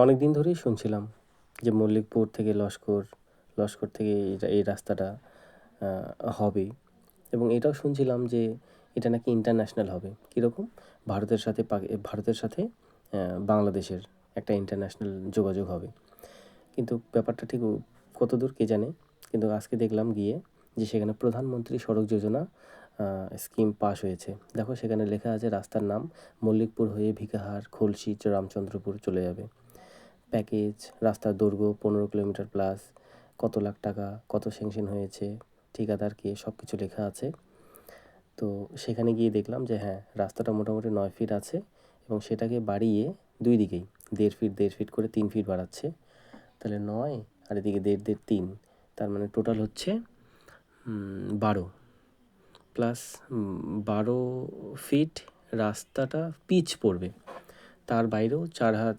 অনেক দিন ধরেই শুনছিলাম যে মল্লিকপুর থেকে লস্কর, লস্কর থেকে এই রাস্তাটা হবে, এবং এটাও শুনছিলাম যে এটা নাকি ইন্টারন্যাশনাল হবে। কীরকম? ভারতের সাথে বাংলাদেশের একটা ইন্টারন্যাশনাল যোগাযোগ হবে। কিন্তু ব্যাপারটা ঠিক কতদূর কে জানে। কিন্তু আজকে দেখলাম গিয়ে যে সেখানে প্রধানমন্ত্রী সড়ক যোজনা স্কিম পাস হয়েছে। দেখো সেখানে লেখা আছে রাস্তার নাম মল্লিকপুর হয়ে ভিকাহার, খুলশী, রামচন্দ্রপুর চলে যাবে। প্যাকেজ, রাস্তার দৈর্ঘ্য 15 কিলোমিটার প্লাস, কত লাখ টাকা, কত স্যাংশন হয়েছে, ঠিকাদার কে, সব কিছু লেখা আছে। তো সেখানে গিয়ে দেখলাম যে হ্যাঁ, রাস্তাটা মোটামুটি 9 ফিট আছে, এবং সেটাকে বাড়িয়ে দুই দিকেই 1.5 ফিট করে 3 ফিট বাড়াচ্ছে। তাহলে 9 আর এদিকে 1.5 3, তার মানে টোটাল হচ্ছে 12 প্লাস 12 ফিট রাস্তাটা পিচ পড়বে। তার বাইরেও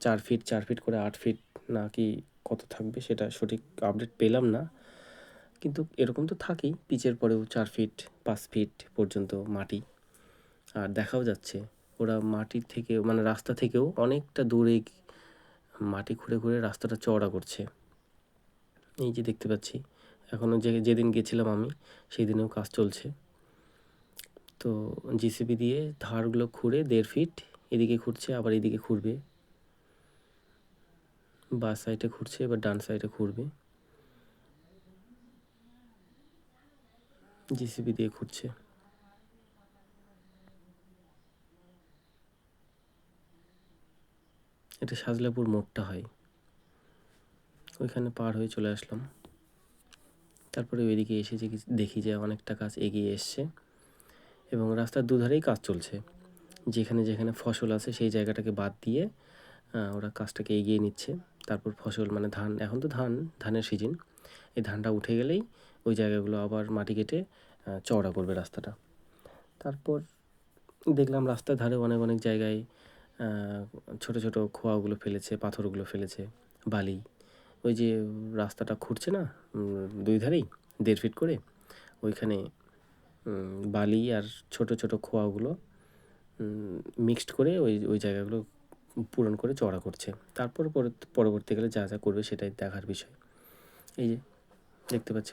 4 ফিট করে 8 ফিট নাকি কত থাকবে সেটা সঠিক আপডেট পেলাম না, কিন্তু এরকম তো থাকেই, পিচের পরেও 4 ফিট 5 ফিট পর্যন্ত মাটি। আর দেখাও যাচ্ছে ওরা মাটির থেকে, মানে রাস্তা থেকেও অনেকটা দূরে মাটি খুঁড়ে খুঁড়ে রাস্তাটা চওড়া করছে। এই যে দেখতে পাচ্ছি, এখনও যেদিন গেছিলাম আমি সেই দিনেও কাজ চলছে। তো জিসিবি দিয়ে ধারগুলো খুঁড়ে 1.5 ফিট এদিকে খুঁড়ছে, আবার এদিকে খুঁড়বে, বাঁ সাইডে খুঁড়ছে, এবার ডান সাইডে খুঁড়বে, জিসিবি দিয়ে খুঁড়ছে। এটা সাজলাপুর মোড়টা হয়, ওইখানে পার হয়ে চলে আসলাম। তারপরে ওইদিকে এসে যে দেখি যে অনেকটা কাজ এগিয়ে এসছে, এবং রাস্তার দুধারেই কাজ চলছে। যেখানে যেখানে ফসল আছে সেই জায়গাটাকে বাদ দিয়ে ওরা কাজটাকে এগিয়ে নিচ্ছে। তারপর ফসল মানে ধান, এখন তো ধানের সিজন, এই ধানটা উঠে গেলেই ওই জায়গাগুলো আবার মাটি কেটে চওড়া করবে রাস্তাটা। তারপর দেখলাম রাস্তার ধারে অনেক অনেক জায়গায় ছোট ছোট খোয়াগুলো ফেলেছে, পাথরগুলো ফেলেছে, বালি। ওই যে রাস্তাটা খুঁড়ছে না দুই ধারেই 1.5 ফিট করে, ওইখানে বালি আর ছোট ছোট খোয়াগুলো মিক্সড করে ওই ওই জায়গাগুলো পূরণ করে চওড়া করছে। তারপর পরবর্তীকালে যা যা করবে সেটাই দেখার বিষয়। এই যে দেখতে পাচ্ছি